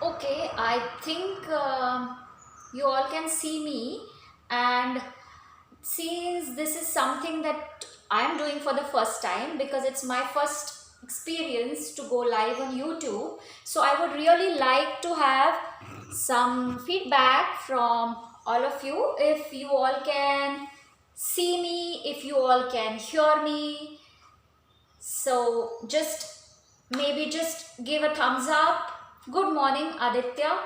Okay, I think you all can see me, and since this is something that I'm doing for the first time because it's my first experience to go live on YouTube, so I would really like to have some feedback from all of you. If you all can see me, if you all can hear me, so just give a thumbs up. Good morning, Aditya.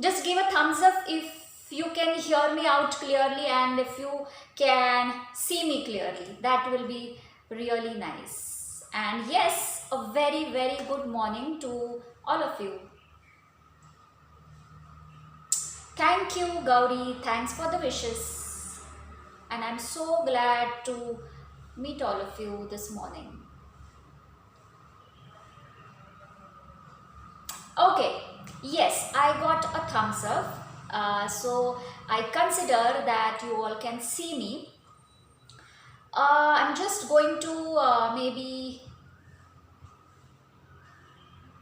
Just give a thumbs up if you can hear me out clearly and if you can see me clearly. That will be really nice. And yes, a very, very good morning to all of you. Thank you, Gauri. Thanks for the wishes. And I'm so glad to meet all of you this morning. Okay, yes, I got a thumbs up. So I consider that you all can see me. I'm just going to maybe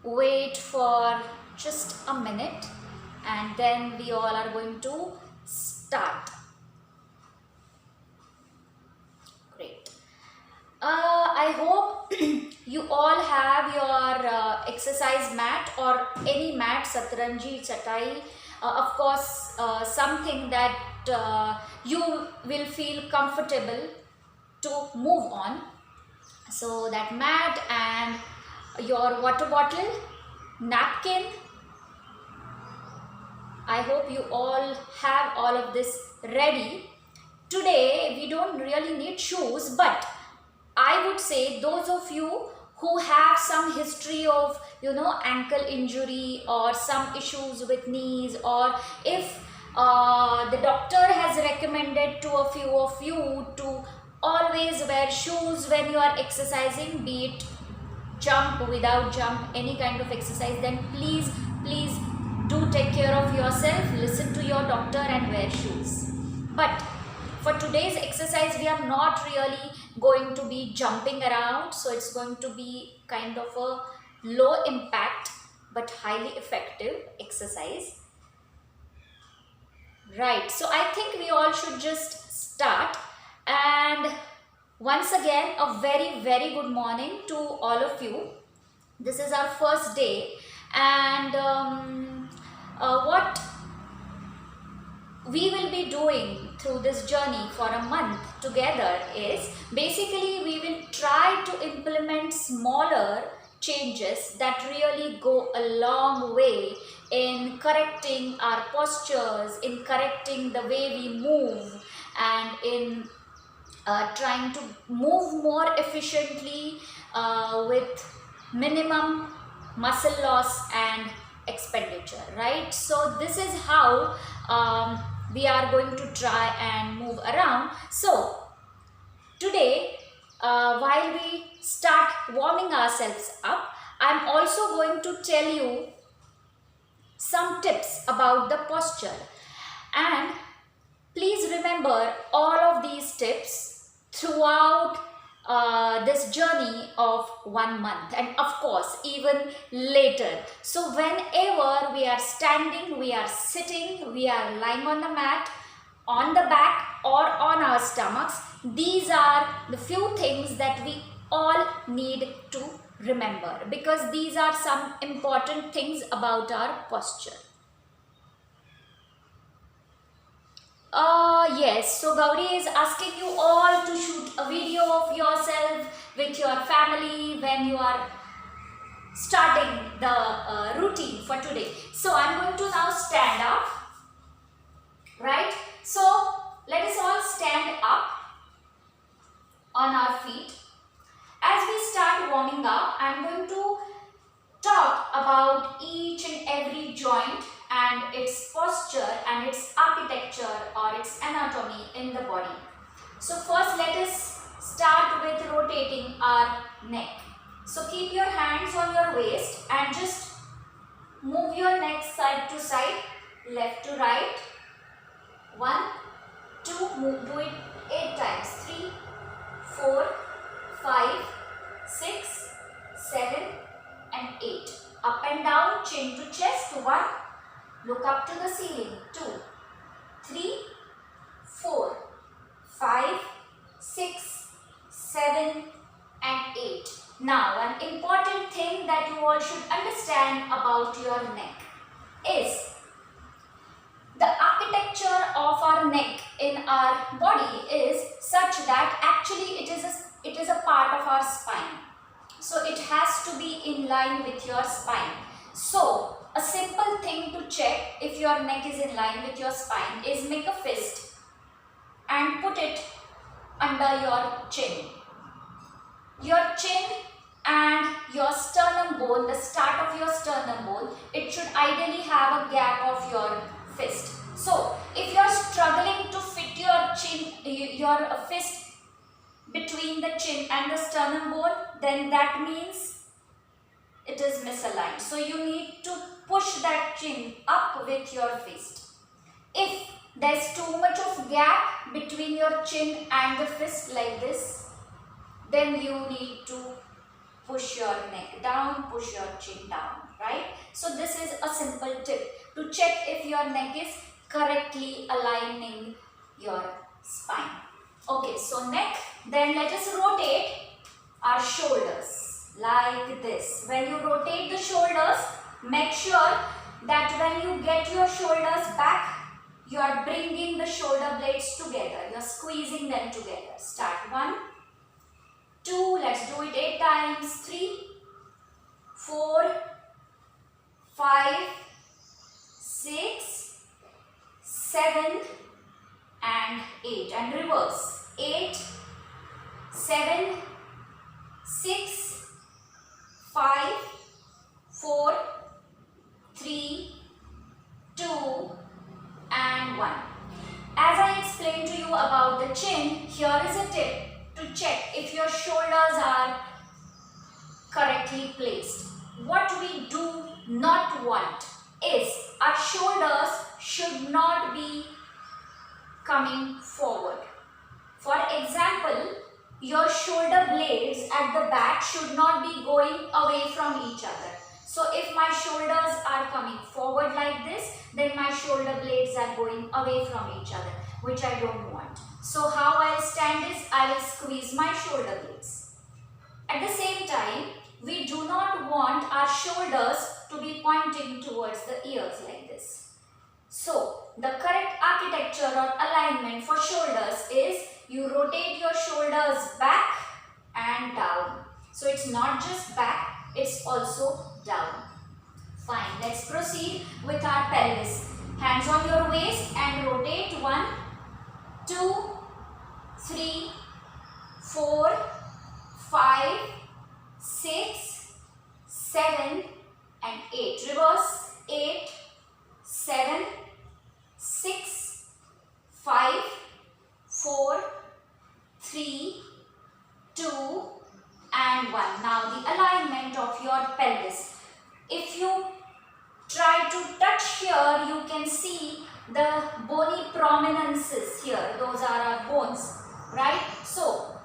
wait for just a minute and then we all are going to start. Great. I hope you all have your exercise mat or any mat, satranji, chatai, of course, something that you will feel comfortable to move on. So that mat and your water bottle, napkin. I hope you all have all of this ready. Today we don't really need shoes, but I would say those of you who have some history of ankle injury or some issues with knees, or if the doctor has recommended to a few of you to always wear shoes when you are exercising, be it jump, without jump, any kind of exercise, then please do take care of yourself, listen to your doctor and wear shoes. But for today's exercise we are not really going to be jumping around, so it's going to be kind of a low impact but highly effective exercise. Right, so I think we all should just start. And once again, a very, very good morning to all of you. This is our first day, and what we will be doing through this journey for a month together is basically we will try to implement smaller changes that really go a long way in correcting our postures, in correcting the way we move, and in trying to move more efficiently with minimum muscle loss and expenditure, right? So this is how we are going to try and move around. So today, while we start warming ourselves up, I'm also going to tell you some tips about the posture, and please remember all of these tips throughout this journey of 1 month, and of course even later. So whenever we are standing, we are sitting, we are lying on the mat, on the back or on our stomachs, these are the few things that we all need to remember, because these are some important things about our posture. Yes, so Gauri is asking you all to shoot a video of yourself with your family when you are starting the routine for today. So I'm going to now stand up, right? So let us all stand up on our feet. As we start warming up, I'm going to talk about each and every joint and its posture and its architecture or its anatomy in the body. So first let us start with rotating our neck. So keep your hands on your waist and just move your neck side to side, left to right. 1, 2, move, do it 8 times. 3, 4, 5, 6, 7 and 8. Up and down, chin to chest. 1. Look up to the ceiling. 2, 3, 4, 5, 6, 7 and 8. Now, an important thing that you all should understand about your neck is the architecture of our neck in our body is such that actually it is a part of our spine. So it has to be in line with your spine. So a simple thing to check if your neck is in line with your spine is make a fist and put it under your chin. Your chin and your sternum bone, the start of your sternum bone, it should ideally have a gap of your fist. So if you are struggling to fit your fist between the chin and the sternum bone, then that means it is misaligned. So you need to push that chin up with your fist. If there's too much of gap between your chin and the fist like this, then you need to push your neck down, push your chin down, right? So this is a simple tip to check if your neck is correctly aligning your spine. Okay, so neck, then let us rotate our shoulders like this. When you rotate the shoulders, make sure that when you get your shoulders back, you are bringing the shoulder blades together. You are squeezing them together. Start 1, 2, let's do it 8 times. 3, 4, 5, 6, 7 and 8. And reverse. 8, 7, 6, 5, 4, 3, 2 and 1. As I explained to you about the chin, here is a tip to check if your shoulders are correctly placed. What we do not want is our shoulders should not be coming forward. For example, your shoulder blades at the back should not be going away from each other. So if my shoulders are coming forward like this, then my shoulder blades are going away from each other, which I don't want. So how I'll stand is, I will squeeze my shoulder blades. At the same time, we do not want our shoulders to be pointing towards the ears like this. So the correct architecture or alignment for shoulders is you rotate your shoulders back and down. So it's not just back, it's also down. Fine, let's proceed with our pelvis. Hands on your waist and rotate. 1, 2, 3, 4, 5, 6, 7 and 8. Reverse. 8, 7, 6, 5, 4, 3, 2 and 1. Now the alignment of your pelvis. If you try to touch here, you can see the bony prominences here. Those are our bones, right? So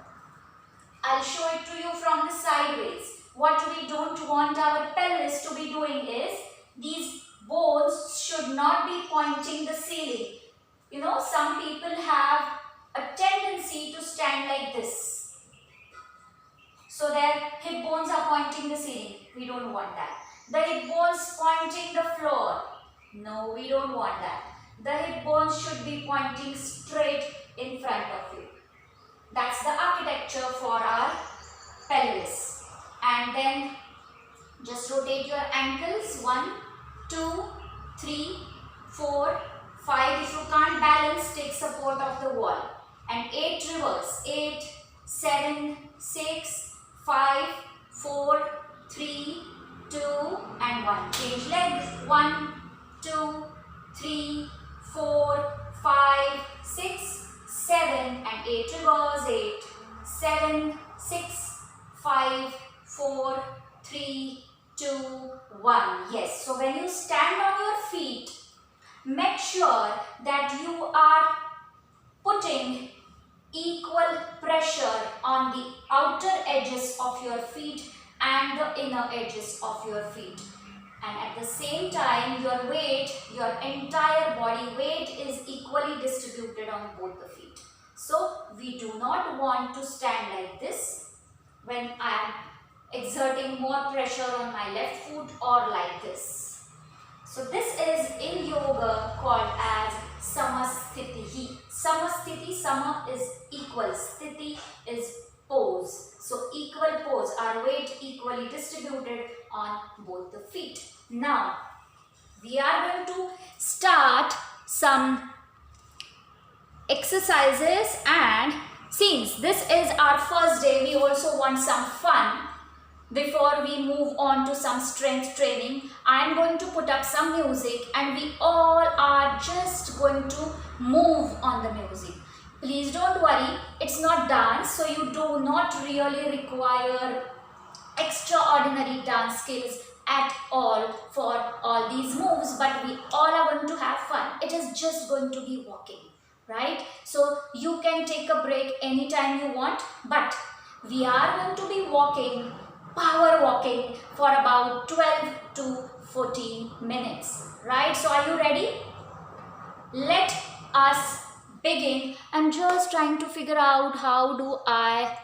I'll show it to you from the sideways. What we don't want our pelvis to be doing is, these bones should not be pointing the ceiling. You know, some people have a tendency to stand like this. So their hip bones are pointing the ceiling. We don't want that. The hip bones pointing the floor. No, we don't want that. The hip bones should be pointing straight in front of you. That's the architecture for our pelvis. And then just rotate your ankles. 1, 2, 3, 4, 5. If you can't balance, take support of the wall. And 8 reverse. 8, 7, 6, 5, 4, 3, 2 and 1. Change legs. 1, 2, 3, 4, 5, 6, 7 and 8. Reverse. 8, 7, 6, 5, 4, 3, 2, 1. Yes. So when you stand on your feet, make sure that you are putting equal pressure on the outer edges of your feet and the inner edges of your feet. and at the same time your weight, your entire body weight is equally distributed on both the feet. So we do not want to stand like this when I am exerting more pressure on my left foot or like this. So this is in yoga called as samasthiti. Samasthiti, sama is equal, sthiti is pose. So equal pose, our weight equally distributed on both the feet. Now we are going to start some exercises, and since this is our first day, we also want some fun. Before we move on to some strength training, I am going to put up some music and we all are just going to move on the music. Please don't worry, it's not dance, so you do not really require extraordinary dance skills at all for all these moves, but we all are going to have fun. It is just going to be walking, right? So you can take a break anytime you want, but we are going to be walking, power walking, for about 12 to 14 minutes, right? So are you ready? Let us begin. I'm just trying to figure out how do I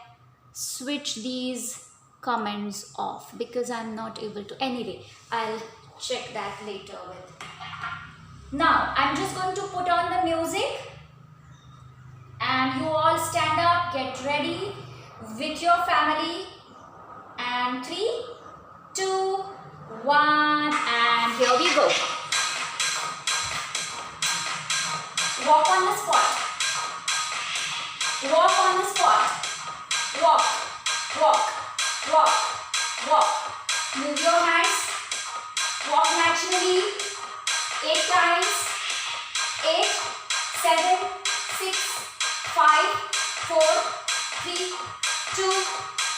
switch these comments off, because I'm not able to. Anyway, I'll check that later with. Now I'm just going to put on the music and you all stand up, get ready with your family, and 3, 2, 1, and here we go. Walk on the spot. Walk on the spot. Walk, walk, walk, walk. Move your hands. Walk naturally. 8 times. 8, 7, 6, 5, 4, 3, 2,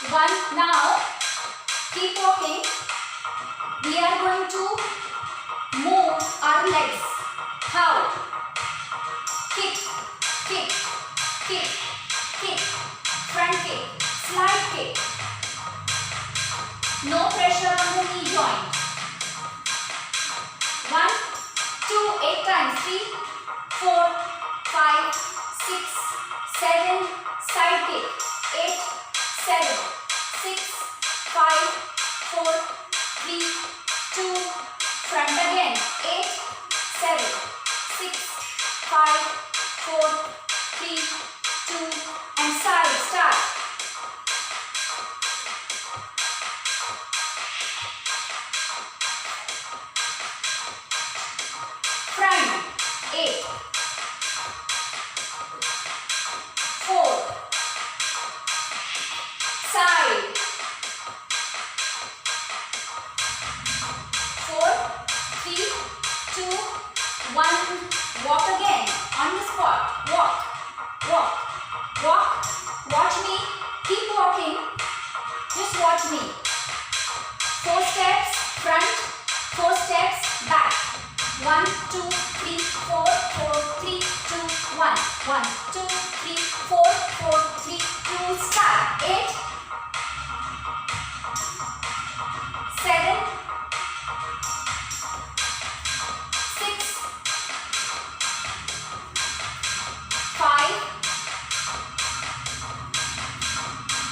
1. Now, keep walking. We are going to move our legs. How? Kick, kick, kick, kick, front kick, slide kick. No pressure on the knee joint. 1, 2, 8 times. 3, 4, 5, 6, 7, side kick. 8, 7, 6, 5, 4, 3, 2, front again. 8, 7, 6, 5, 4, 3, 2, and side, start. Front, 8, 4, side, 4, 3, 2, 1, walk again, on the spot, walk, walk, walk, watch me, keep walking, just watch me. 4 steps, front, 4 steps, back. 1, 2, 3, 4, 4, 3, 2, 1. 1, 2, 3, 4, 4, 3, 2, start. 8, 7, 6, 5.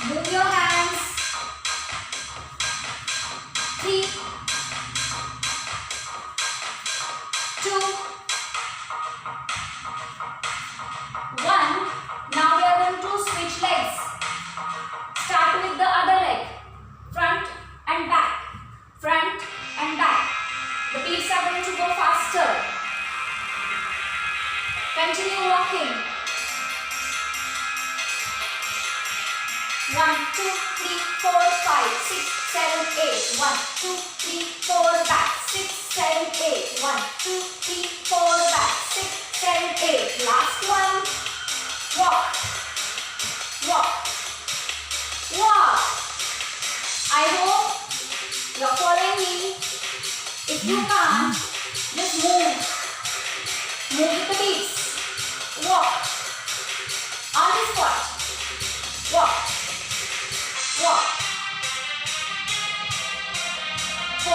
Move your hands. 3, 2, 1. Now we are going to switch legs. Start with the other leg. Front and back. Front and back. The beats are going to go faster. Continue walking. 1, 2, 3, 4, 5, 6, 7, 8. 1, 2, 3, 4, back. 6, 7, 8. 1, 2, 3, 4, back. 6, 7, 8. Last one. Walk. Walk. Walk. I hope you're following me. If you can't, just move. Move with the beats. Walk. On the spot. Walk. Walk. 4,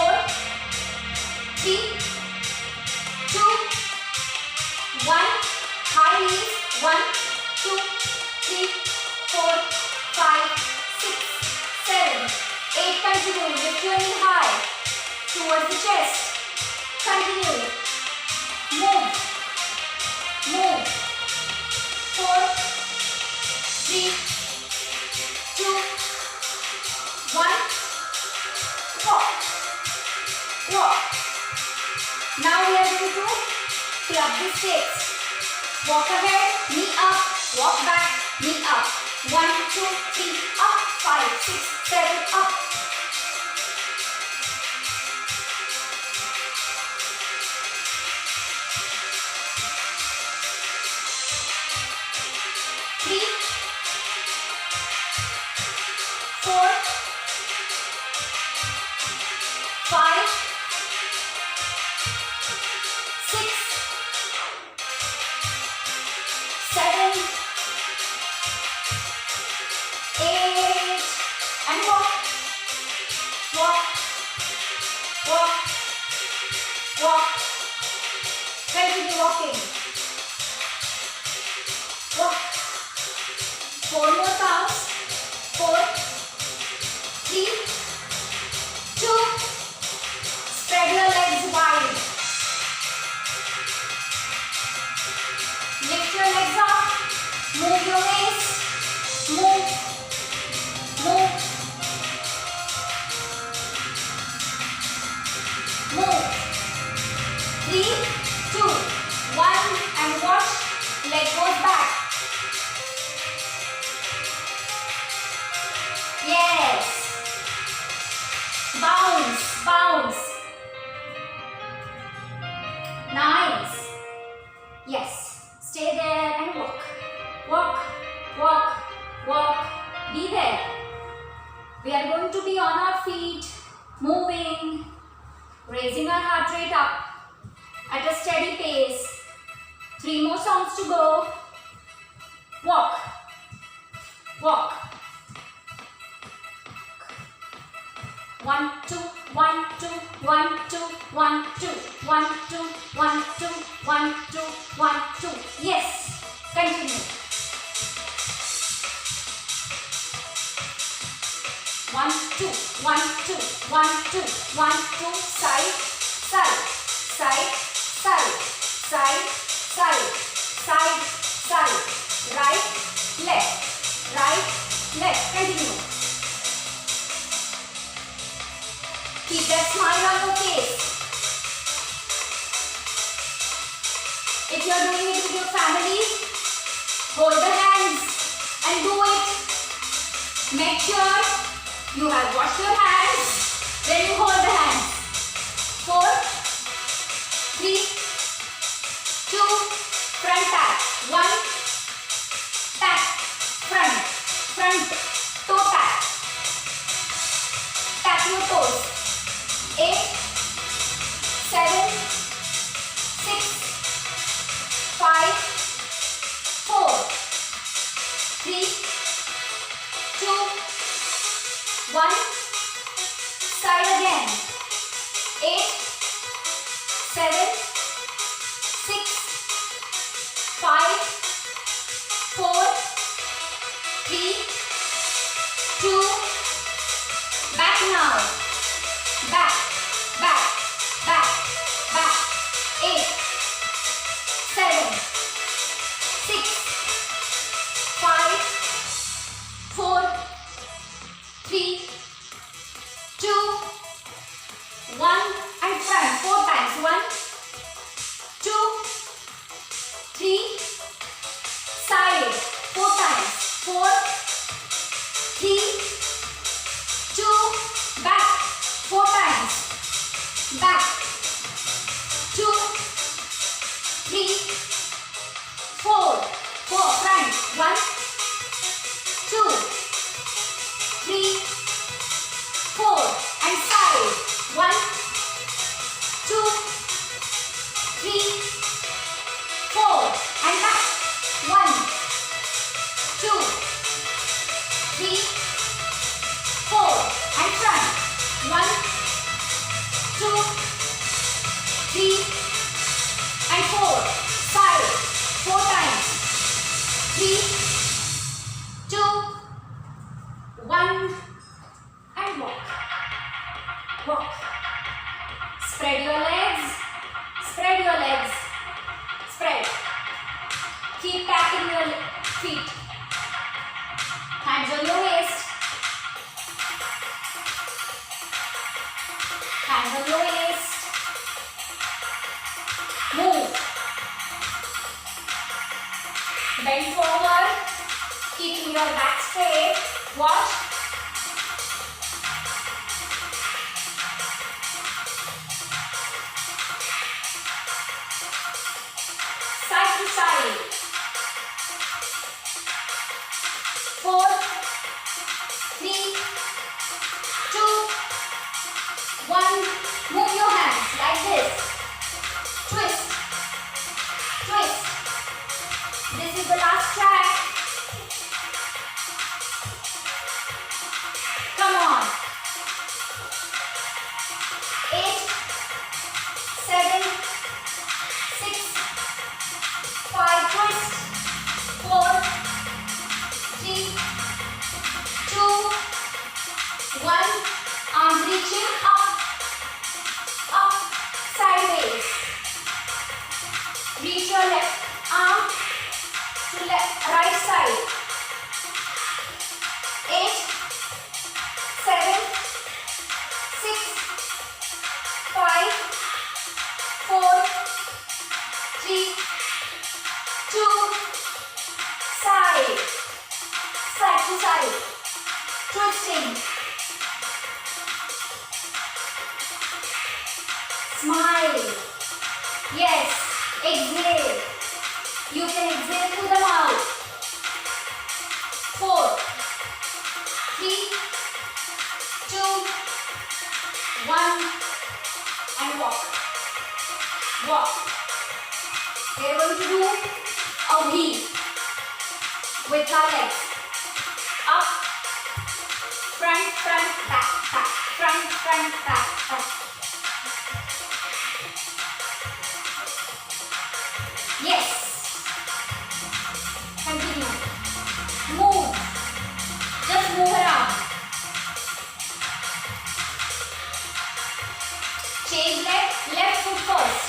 towards the chest. Continue. Move. Move. 4, 3, 2, 1. Walk. Walk. Now we are going to club the sticks. Walk ahead, knee up, walk back, knee up. 1, 2, 3, up, 5, 6, 7, up. Three, 4, 5, 6, 7, 8, and walk, walk, walk, walk. Continue walking. Walk. 4 more counts. 4, 3, 2. Spread your legs wide. Lift your legs up. Move your waist. Move. Move. Move. 3, 2, 1, and watch. Leg goes back. Yes. Bounce, bounce. Nice. Yes. Stay there and walk. Walk, walk, walk. Be there. We are going to be on our feet, moving, raising our heart rate up at a steady pace. 3 more songs to go. Walk, walk. 1, 2, 1, 2, 1, 2, 1, 2, 1, 2, 1, 2, 1, 2, 1, 2. Yes. Continue. 1, 2, 1, 2, 1, 2, 1, 2. Side, side, side, side, side, side, side, side. Right, left, right, left. Continue. Keep that smile on your face. If you are doing it with your family, hold the hands and do it. Make sure you have washed your hands. Then you hold the hands. 4, 3, 2, front tap. 1, tap, front, front, toe tap. Tap your toes. 8, 7, 6, 5, 4, 3, 2, 1. Side again. 8, 7, 6, 5, 4, 3, 2. Back now. Back, back, back, back. 8, 7, 6, 5, 4, 3, 2, 1, and front. 4 times. 1, 2, 3, side. 4 times. 4, 3, 2, back. 4 times. Back. 2, 3, 4. 4. Front. 1, 2, 3, 4. And side. 1, 2, 3, 4. And back. 1, 2, 3, 4. And front. 1, 2, 3, and 4. Side. 4 times. 3, 2, 1, and walk. Walk. Spread your legs. Spread your legs. Spread. Keep tapping your feet. Hands on your waist. Hands on your waist. Move. Bend forward. Keeping your back straight. Watch. Side to side. 4, 3, 2, 1. Move your hands like this. Twist. Twist. This is the last track. Come on. 8, 7, 6, 5. Twist. 4, 3, 2, 1. Arms reaching up, up, sideways. Reach your left arm to right side. 8, 7, 6, 5, 4, 3, 2, side, side to side, twisting. Smile. Yes. Exhale. You can exhale through the mouth. 4, 3, 2, 1. And walk. Walk. We are going to do a V with our legs. Up. Front, front, back, back. Front, front, back, back. Yes. Continue. Move. Just move around. Change leg. Left foot first.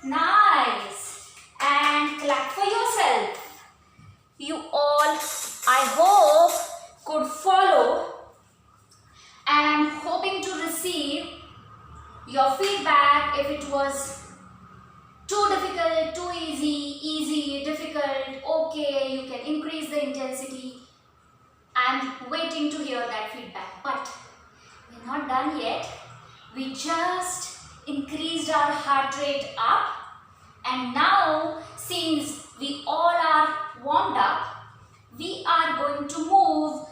Nice. And clap for yourself. You all, I hope, could follow. And I'm hoping to receive your feedback if it was too difficult, too easy, difficult, okay, you can increase the intensity. I'm waiting to hear that feedback. But we're not done yet. We just increased our heart rate up. And now, since we all are warmed up, we are going to move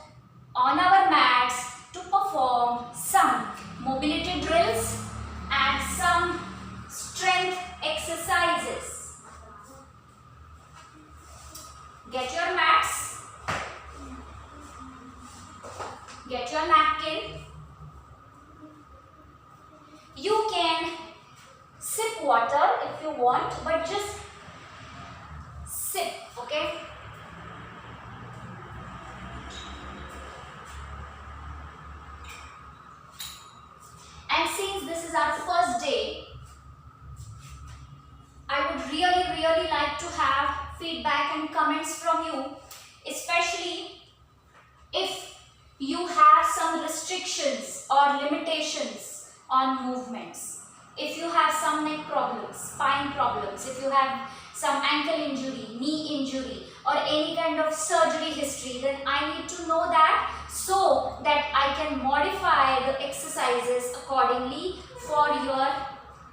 on our mats to perform some mobility drills and some strength exercises. Get your mats. Get your napkin. You can sip water if you want, but just sip, okay? And since this is our first day, I would really like to have feedback and comments from you, especially if you have some restrictions or limitations on movements. If you have some neck problems, spine problems, if you have some ankle injury, knee injury, or any kind of surgery history, then I need to know that so that I can modify the exercises accordingly for your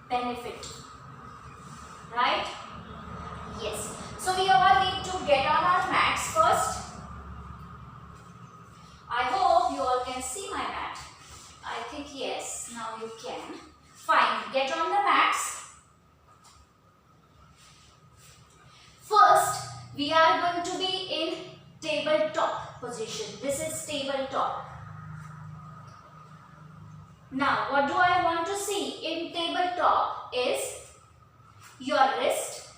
benefit. Right? Yes. So we all need to get on our mats first. I hope you all can see my mat. I think yes, now you can. Fine, get on the mats. First, we are going to be in tabletop position. This is tabletop. Now, what do I want to see in tabletop is your wrist,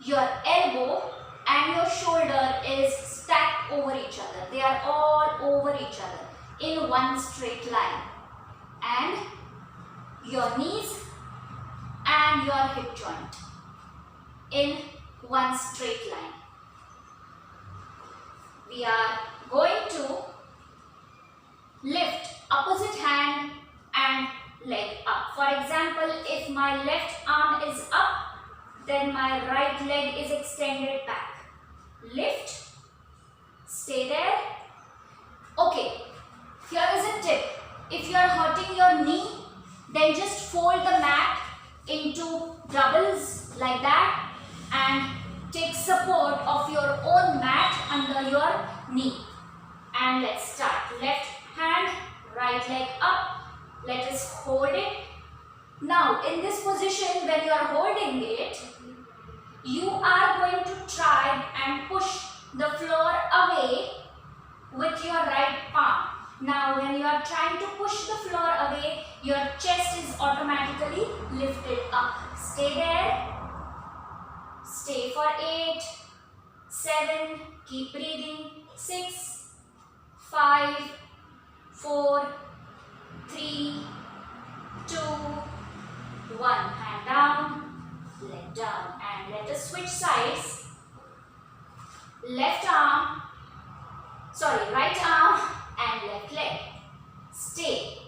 your elbow and your shoulder is stacked over each other. They are all over each other in one straight line. and your knees and your hip joint in one straight line. We are going to lift opposite hand and leg up. For example, if my left arm is up, then my right leg is extended back. Lift, stay there. Okay, here is a tip. If you are hurting your knee, then just fold the mat into doubles like that and take support of your own mat under your knee. And let's start. Left hand, right leg up. Let us hold it. Now, in this position, when you are holding it, you are going to try and push the floor away with your right palm. Now, when you are trying to push the floor away, your chest is automatically lifted up. Stay there. Stay for 8, 7, keep breathing. 6, 5, 4, 3, 2, 1. Hand down, leg down, and let us switch sides. Right arm and left leg. Stay.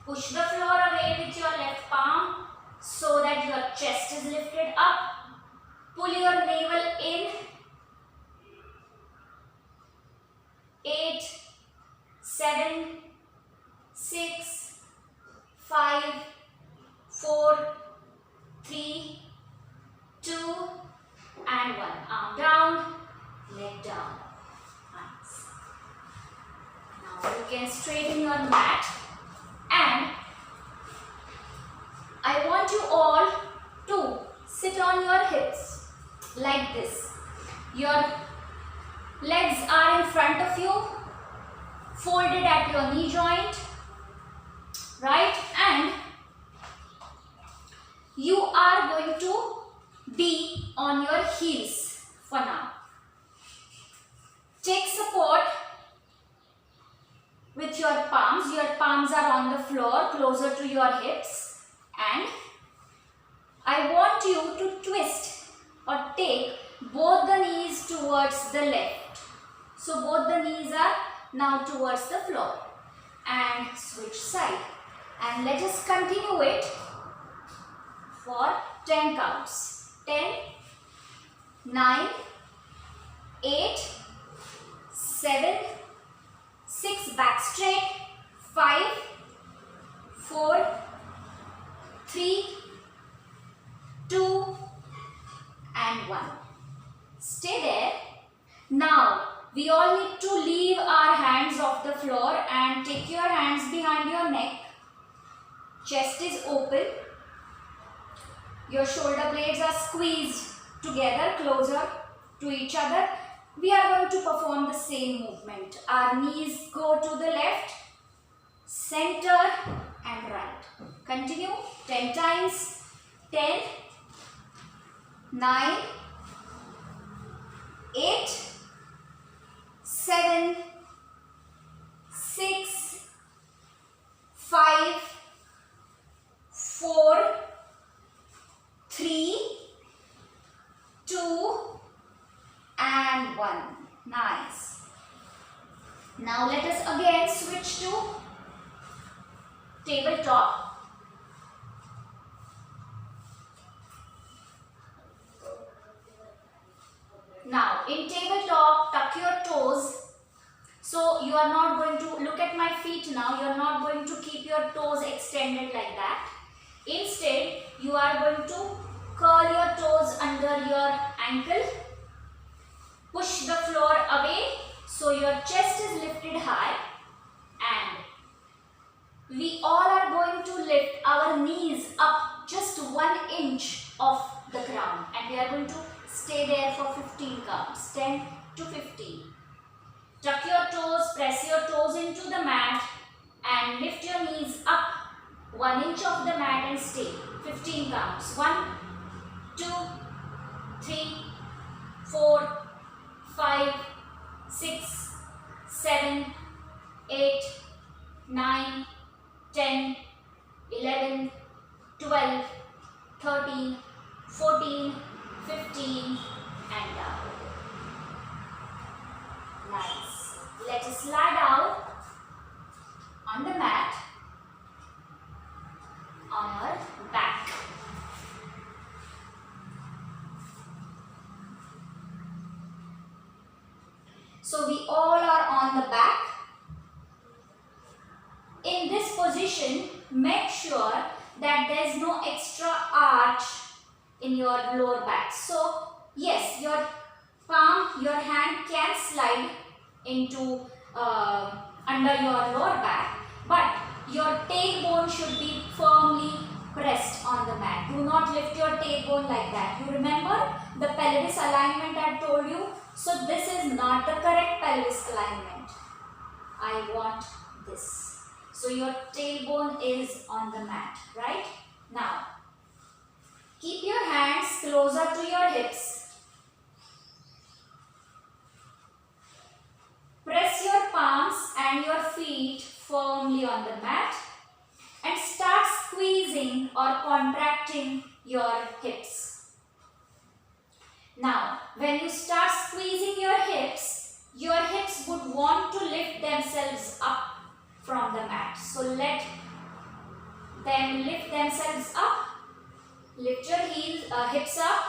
Push the floor away with your left palm so that your chest is lifted up. Pull your navel in. 8, 7, 6, 5, 4, 3, 2, and 1. Arm down, leg down. Nice. Now you can straighten your mat, and I want you all to sit on your hips like this. Your legs are in front of you, folded at your knee joint, right? And you are going to be on your heels for now. Take support with your palms. Your palms are on the floor closer to your hips, and I want you to twist or take both the knees towards the left. So both the knees are now towards the floor, and switch side, and let us continue it for 10 counts. 10, 9, 8, 7, 6, back straight, 5, 4, 3, 2, and 1. Stay there. Now, we all need to leave our hands off the floor and take your hands behind your neck. Chest is open. Your shoulder blades are squeezed together, closer to each other. We are going to perform the same movement. Our knees go to the left, center, and right. Continue 10 times. 10, 9, 8, 7, 6, 5, 4, 3, 2, and 1. Nice. Now let us again switch to tabletop. Now in tabletop, tuck your toes. So you are not going to look at my feet now. You are not going to keep your toes extended like that. Instead, you are going to curl your toes under your ankle. Push the floor away so your chest is lifted high, and we all are going to lift our knees up just 1 inch off the ground, and we are going to stay there for 15 counts. 10 to 15. Tuck your toes, press your toes into the mat and lift your knees up 1 inch off the mat and stay. 15 counts. 1, 2, 3, 4, 5, 6, 7, 8, 9, 10, 11, 12, 13, 14, 15 and down. Nice. Let us lie down on the mat on our back. So we all are on the back. In this position, make sure that there is no extra arch in your lower back. So yes, your palm, your hand can slide into under your lower back, but your tailbone should be firmly pressed on the mat. Do not lift your tailbone like that. You remember the pelvis alignment I told you? So this is not the correct pelvis alignment. I want this. So your tailbone is on the mat, right? Now, keep your hands closer to your hips. Press your palms and your feet firmly on the mat and start squeezing or contracting your hips. Now, when you start squeezing your hips would want to lift themselves up from the mat. So let them lift themselves up. Lift your hips up.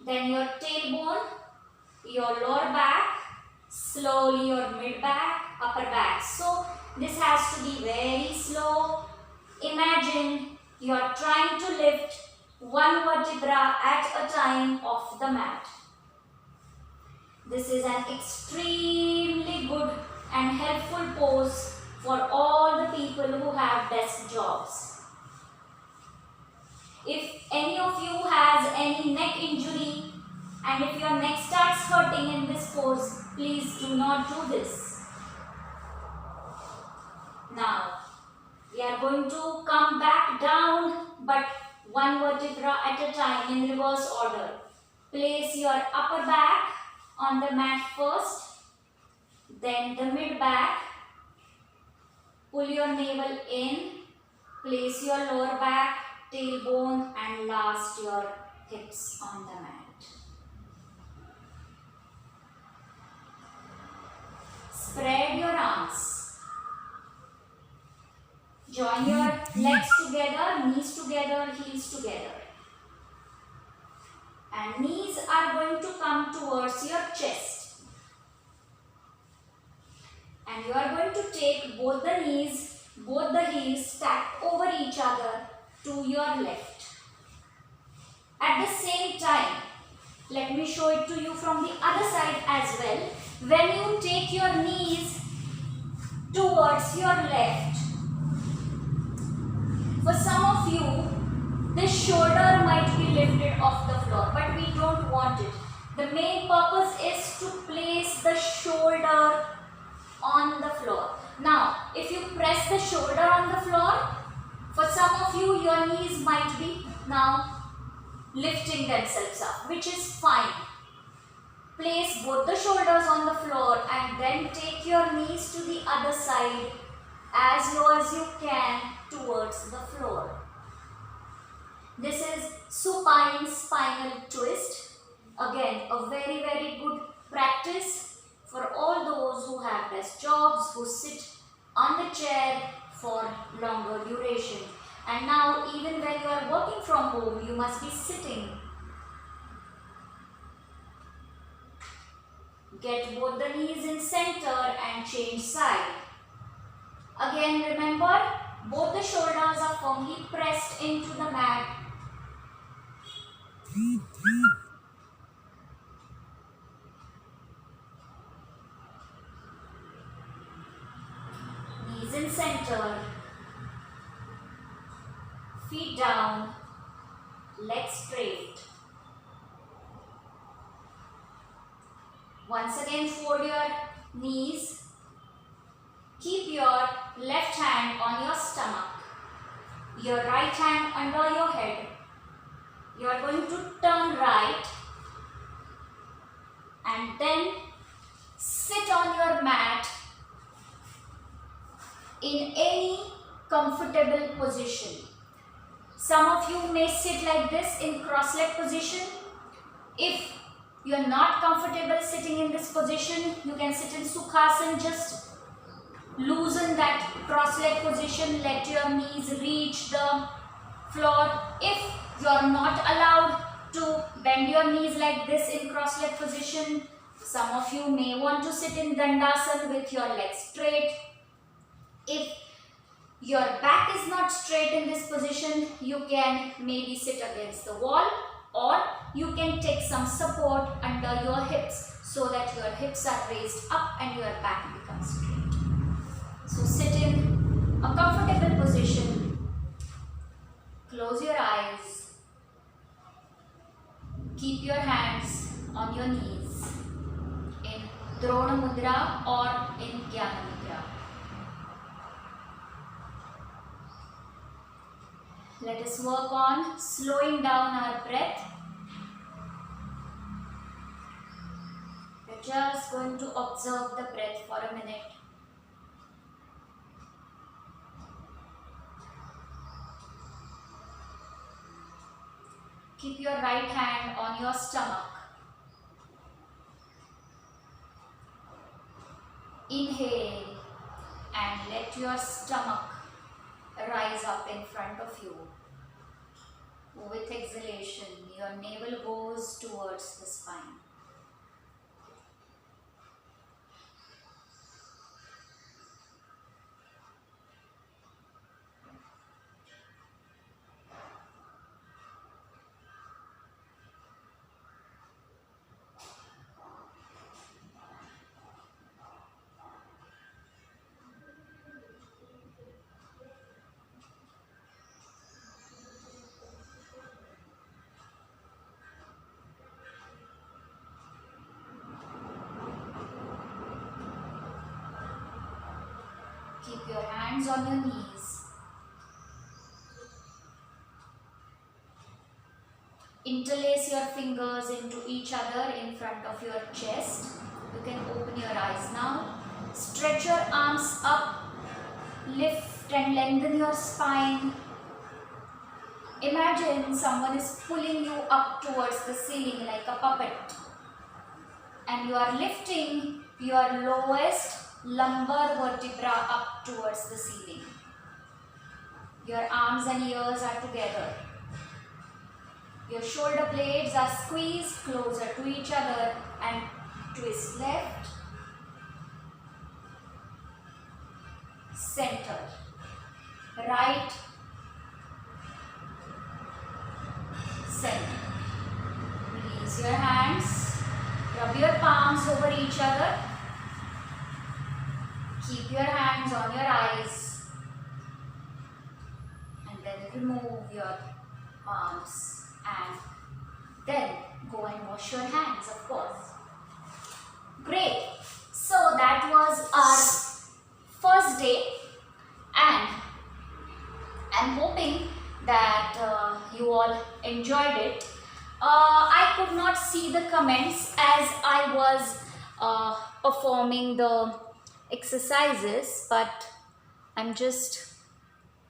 Then your tailbone, your lower back, slowly your mid back, upper back. So this has to be very slow. Imagine you are trying to lift one vertebra at a time off the mat. This is an extremely good and helpful pose for all the people who have desk jobs. If any of you has any neck injury and if your neck starts hurting in this pose, please do not do this. Now, we are going to come back down, but one vertebra at a time in reverse order. Place your upper back on the mat first, then the mid back. Pull your navel in, place your lower back, tailbone and last your hips on the mat. Spread your arms. Join your legs together, knees together, heels together. And knees are going to come towards your chest. And you are going to take both the knees, both the heels stacked over each other to your left. At the same time, let me show it to you from the other side as well. When you take your knees towards your left, for some of you, this shoulder might be lifted off the floor, but we don't want it. The main purpose is to place the shoulder on the floor. Now, if you press the shoulder on the floor, for some of you, your knees might be now lifting themselves up, which is fine. Place both the shoulders on the floor and then take your knees to the other side as low as you can towards the floor. This is supine spinal twist. Again, a very, very good practice for all those who have desk jobs, who sit on the chair for longer duration. And now, even when you are working from home, you must be sitting. Get both the knees in center and change side. Again, remember, both the shoulders are firmly pressed into the mat. Knees in center. Feet down. Legs straight. Once again, fold your knees. Keep your left hand on your stomach. Your right hand under your head. You are going to turn right and then sit on your mat in any comfortable position. Some of you may sit like this in cross-leg position. If you are not comfortable sitting in this position, you can sit in Sukhasana. Just loosen that cross-leg position. Let your knees reach the floor. If you are not allowed to bend your knees like this in cross-leg position, some of you may want to sit in Dandasana with your legs straight. If your back is not straight in this position, you can maybe sit against the wall, or you can take some support under your hips so that your hips are raised up and your back becomes straight. So sit in a comfortable position. Close your eyes. Keep your hands on your knees in Drona Mudra or in Jnana Mudra. Let us work on slowing down our breath. We're just going to observe the breath for a minute. Keep your right hand on your stomach. Inhale and let your stomach rise up in front of you. With exhalation, your navel goes towards the spine. Keep your hands on your knees. Interlace your fingers into each other in front of your chest. You can open your eyes now. Stretch your arms up. Lift and lengthen your spine. Imagine someone is pulling you up towards the ceiling like a puppet. And you are lifting your lowest lumbar vertebra up towards the ceiling. Your arms and ears are together. Your shoulder blades are squeezed closer to each other and twist left, center, right, center. Release your hands, rub your palms over each other. Keep your hands on your eyes and then remove your palms and then go and wash your hands, of course. Great. So that was our first day and I'm hoping that you all enjoyed it. I could not see the comments as I was performing the exercises, but I'm just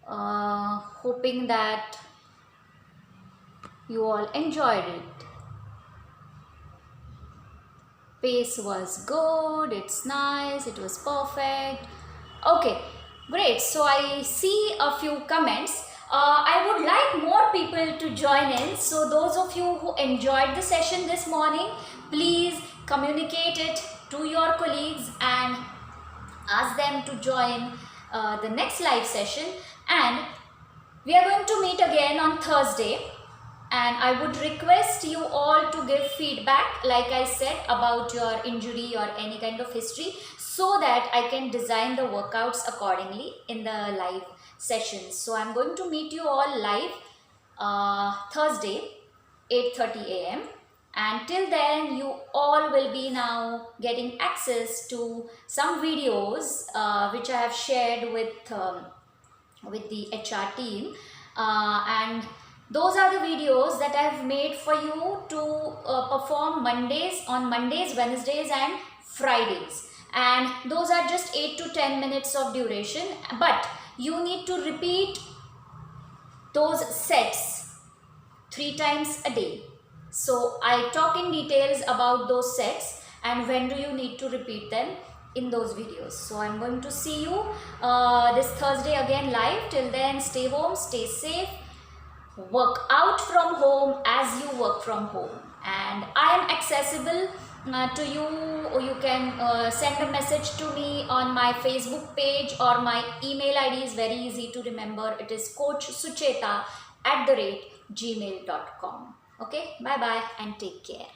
hoping that you all enjoyed it. Pace was good, it's nice, it was perfect. Okay, great. So I see a few comments. I would like more people to join in. So those of you who enjoyed the session this morning, please communicate it to your colleagues and ask them to join the next live session. And we are going to meet again on Thursday. And I would request you all to give feedback, like I said, about your injury or any kind of history, so that I can design the workouts accordingly in the live sessions. So I'm going to meet you all live Thursday, 8:30 a.m. And till then, you all will be now getting access to some videos which I have shared with the HR team. And those are the videos that I have made for you to perform on Mondays, Wednesdays and Fridays. And those are just 8 to 10 minutes of duration. But you need to repeat those sets 3 times a day. So I talk in details about those sets and when do you need to repeat them in those videos. So I'm going to see you this Thursday again live. Till then, stay home, stay safe, work out from home as you work from home, and I am accessible to you, or you can send a message to me on my Facebook page, or my email ID is very easy to remember. It is coachsucheta@gmail.com. Okay, bye bye and take care.